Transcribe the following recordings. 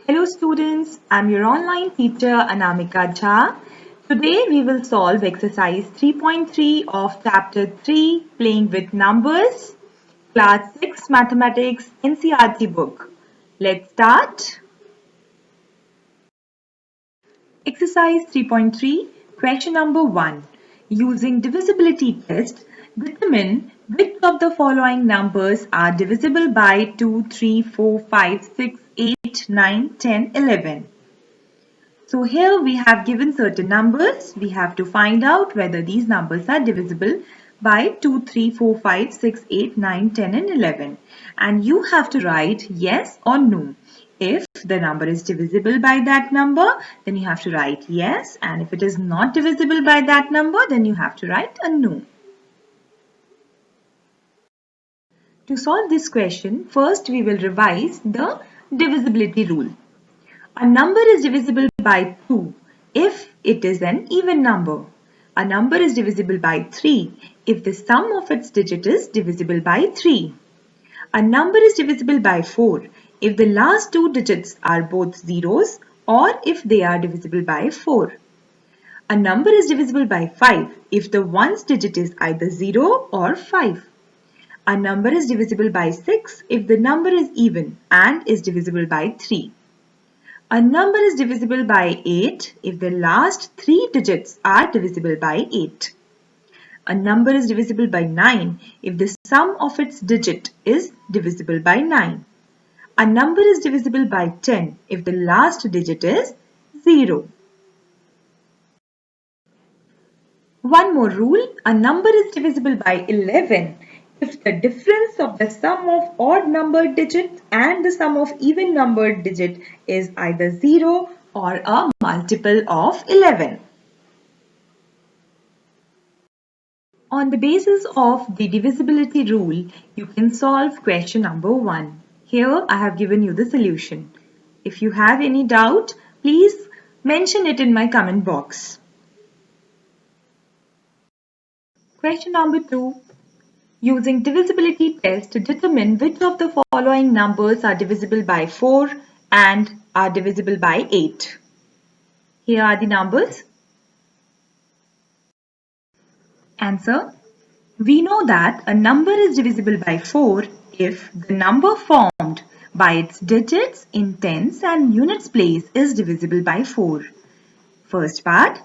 Hello students, I'm your online teacher Anamika Jha. Today we will solve exercise 3.3 of chapter 3 Playing with Numbers, class 6 Mathematics NCERT book. Let's start. Exercise 3.3, question number 1. Using divisibility test, determine which of the following numbers are divisible by 2, 3, 4, 5, 6, 8, 9, 10, 11. So here we have given certain numbers. We have to find out whether these numbers are divisible by 2, 3, 4, 5, 6, 8, 9, 10 and 11. And you have to write yes or no. If the number is divisible by that number, then you have to write yes. And if it is not divisible by that number, then you have to write a no. To solve this question, first we will revise the divisibility rule. A number is divisible by 2 if it is an even number. A number is divisible by 3 if the sum of its digit is divisible by 3. A number is divisible by 4 if the last two digits are both zeros or if they are divisible by 4. A number is divisible by 5 if the ones digit is either 0 or 5. A number is divisible by 6 if the number is even and is divisible by 3. A number is divisible by 8 if the last three digits are divisible by 8. A number is divisible by 9 if the sum of its digit is divisible by 9. A number is divisible by 10 if the last digit is 0. One more rule, a number is divisible by 11 if the difference of the sum of odd numbered digits and the sum of even numbered digit is either 0 or a multiple of 11. On the basis of the divisibility rule, you can solve question number 1. Here I have given you the solution. If you have any doubt, please mention it in my comment box. Question number 2. Using divisibility test, determine which of the following numbers are divisible by 4 and are divisible by 8. Here are the numbers. Answer. We know that a number is divisible by 4 if the number formed by its digits in tens and units place is divisible by 4. First part,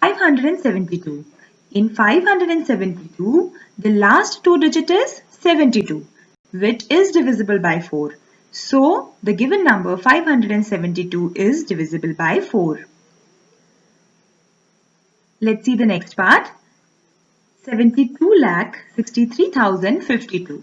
572. In 572, the last two digit is 72, which is divisible by 4. So, the given number 572 is divisible by 4. Let's see the next part. 72,63,052.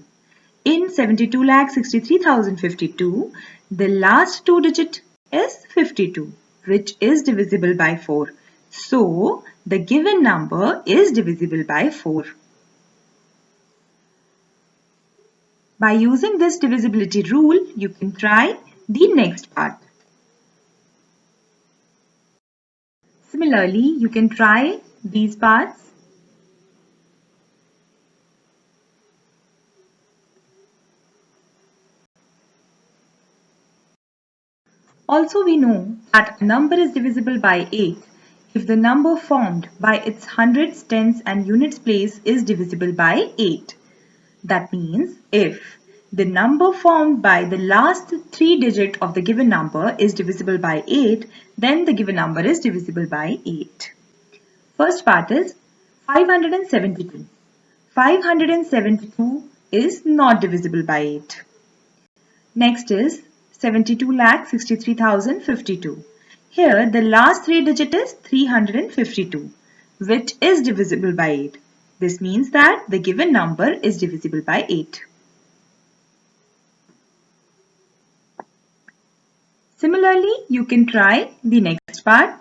In 72,63,052, the last two digit is 52, which is divisible by 4. So, the given number is divisible by 4. By using this divisibility rule, you can try the next part. Similarly, you can try these parts. Also, we know that a number is divisible by 8 if the number formed by its hundreds, tens and units place is divisible by 8. That means if the number formed by the last three digit of the given number is divisible by 8, then the given number is divisible by 8. First part is 572. 572 is not divisible by 8. Next is 72,63,052. Here the last three digit is 352, which is divisible by 8. This means that the given number is divisible by 8. Similarly, you can try the next part.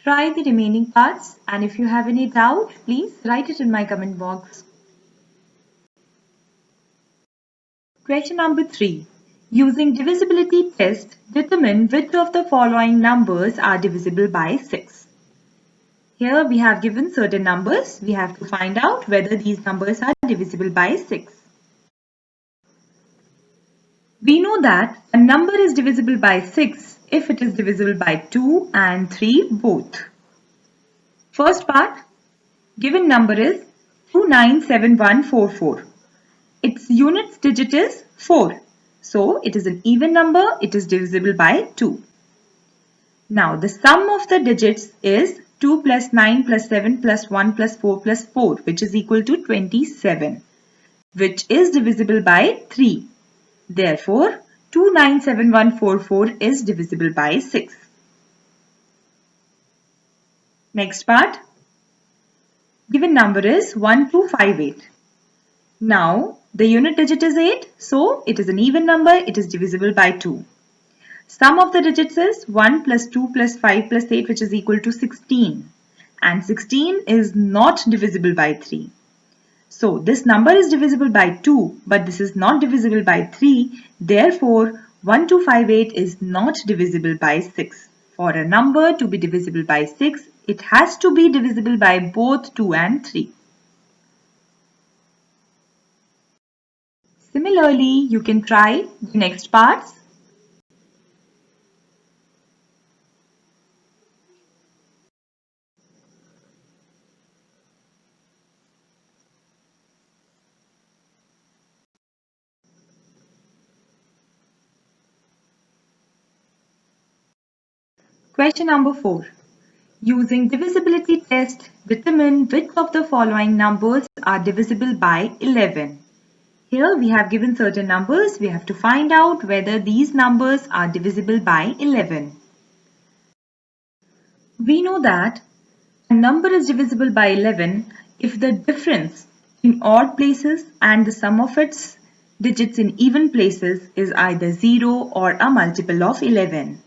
Try the remaining parts, and if you have any doubt, please write it in my comment box. Question number 3. Using divisibility test, determine which of the following numbers are divisible by 6. Here we have given certain numbers. We have to find out whether these numbers are divisible by 6. We know that a number is divisible by 6 if it is divisible by 2 and 3 both. First part, given number is 297144. Its units digit is 4. So it is an even number, it is divisible by 2. Now the sum of the digits is 2 plus 9 plus 7 plus 1 plus 4 plus 4, which is equal to 27, which is divisible by 3. Therefore, 297144 is divisible by 6. Next part, given number is 1258. Now, the unit digit is 8, so it is an even number, it is divisible by 2. Sum of the digits is 1 plus 2 plus 5 plus 8, which is equal to 16. And 16 is not divisible by 3. So this number is divisible by 2, but this is not divisible by 3. Therefore, 1258 is not divisible by 6. For a number to be divisible by 6, it has to be divisible by both 2 and 3. Similarly, you can try the next parts. Question number 4. Using divisibility test, determine which of the following numbers are divisible by 11. Here we have given certain numbers. We have to find out whether these numbers are divisible by 11. We know that a number is divisible by 11 if the difference in odd places and the sum of its digits in even places is either 0 or a multiple of 11.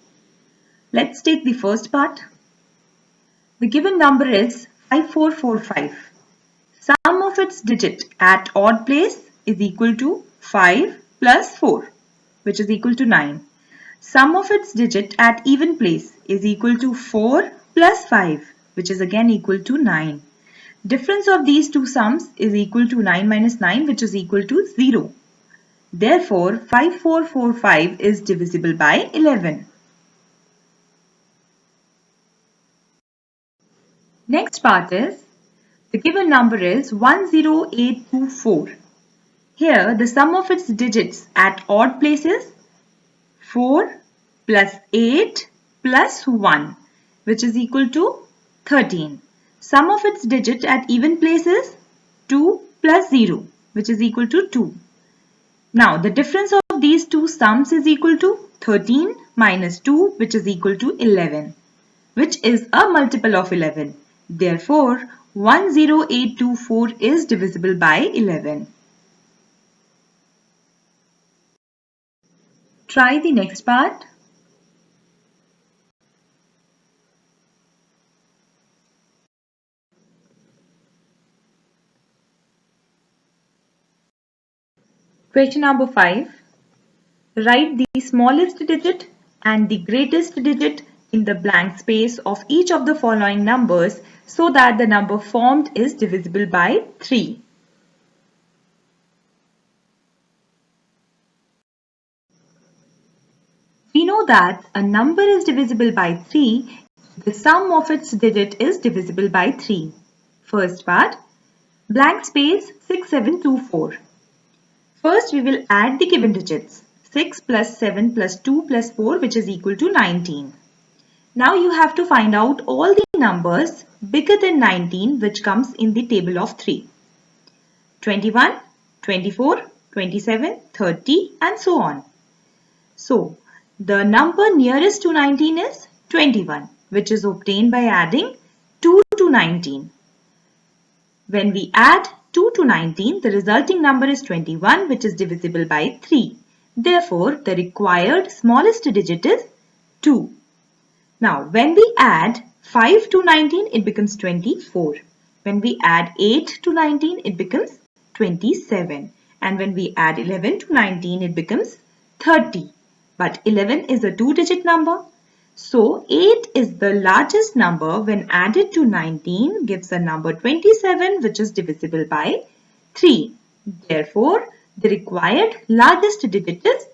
Let's take the first part. The given number is 5445. Sum of its digit at odd place is equal to 5 plus 4, which is equal to 9. Sum of its digit at even place is equal to 4 plus 5, which is again equal to 9. Difference of these two sums is equal to 9 minus 9, which is equal to 0. Therefore, 5445 is divisible by 11. Next part is, the given number is 10824. Here, the sum of its digits at odd places 4 plus 8 plus 1, which is equal to 13. Sum of its digit at even places 2 plus 0, which is equal to 2. Now, the difference of these two sums is equal to 13 minus 2, which is equal to 11, which is a multiple of 11. Therefore, 10824 is divisible by 11. Try the next part. Question number 5. Write the smallest digit and the greatest digit in the blank space of each of the following numbers so that the number formed is divisible by 3. We know that a number is divisible by 3 if the sum of its digit is divisible by 3. First part, blank space 6724. First, we will add the given digits. 6 plus 7 plus 2 plus 4, which is equal to 19. Now you have to find out all the numbers bigger than 19 which comes in the table of 3. 21, 24, 27, 30 and so on. So, the number nearest to 19 is 21, which is obtained by adding 2 to 19. When we add 2 to 19, the resulting number is 21, which is divisible by 3. Therefore, the required smallest digit is 2. Now, when we add 5 to 19, it becomes 24. When we add 8 to 19, it becomes 27. And when we add 11 to 19, it becomes 30. But 11 is a two-digit number. So, 8 is the largest number when added to 19 gives a number 27, which is divisible by 3. Therefore, the required largest digit is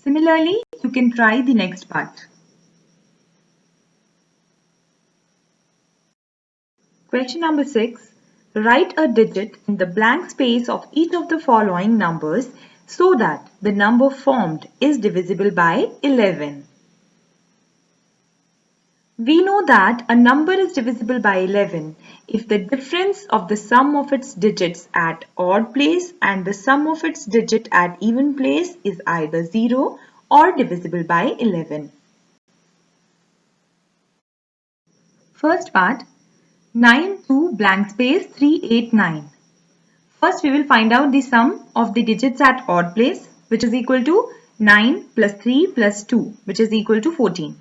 Similarly, you can try the next part. Question number 6. Write a digit in the blank space of each of the following numbers so that the number formed is divisible by 11. We know that a number is divisible by 11 if the difference of the sum of its digits at odd place and the sum of its digit at even place is either 0 or divisible by 11. First part, 9 2 blank space 389. First we will find out the sum of the digits at odd place, which is equal to 9 plus 3 plus 2, which is equal to 14.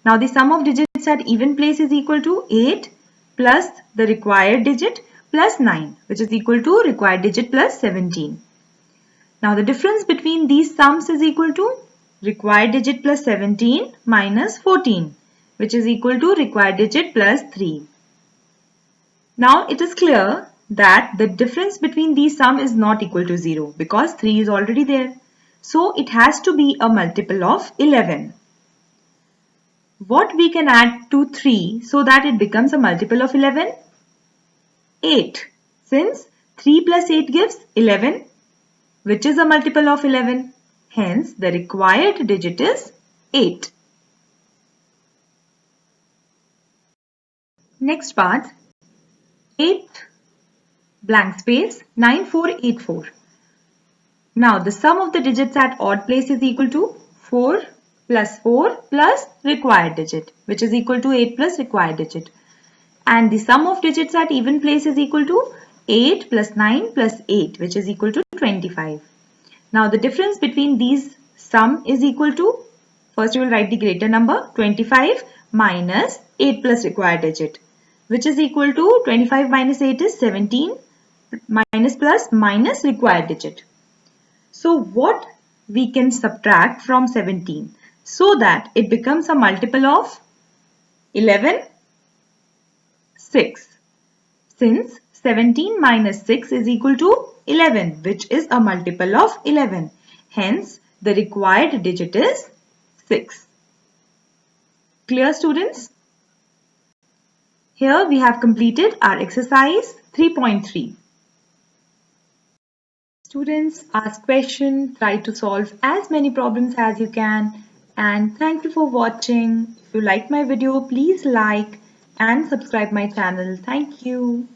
Now the sum of digits at even place is equal to 8 plus the required digit plus 9, which is equal to required digit plus 17. Now the difference between these sums is equal to required digit plus 17 minus 14, which is equal to required digit plus 3. Now it is clear that the difference between these sum is not equal to 0 because 3 is already there. So it has to be a multiple of 11. What we can add to 3 so that it becomes a multiple of 11? 8. Since 3 plus 8 gives 11, which is a multiple of 11. Hence, the required digit is 8. Next part, 8 blank space 9484. Now, the sum of the digits at odd place is equal to 4 plus required digit, which is equal to 8 plus required digit. And the sum of digits at even place is equal to 8 plus 9 plus 8, which is equal to 25. Now, the difference between these sum is equal to, first you will write the greater number, 25 minus 8 plus required digit, which is equal to 25 minus 8 is 17 minus plus minus required digit. So what we can subtract from 17 so that it becomes a multiple of 11? 6. Since 17 minus 6 is equal to 11, which is a multiple of 11. Hence, the required digit is 6. Clear, students? Here we have completed our exercise 3.3. Students, ask questions, try to solve as many problems as you can. And thank you for watching. If you like my video, please like and subscribe my channel. Thank you.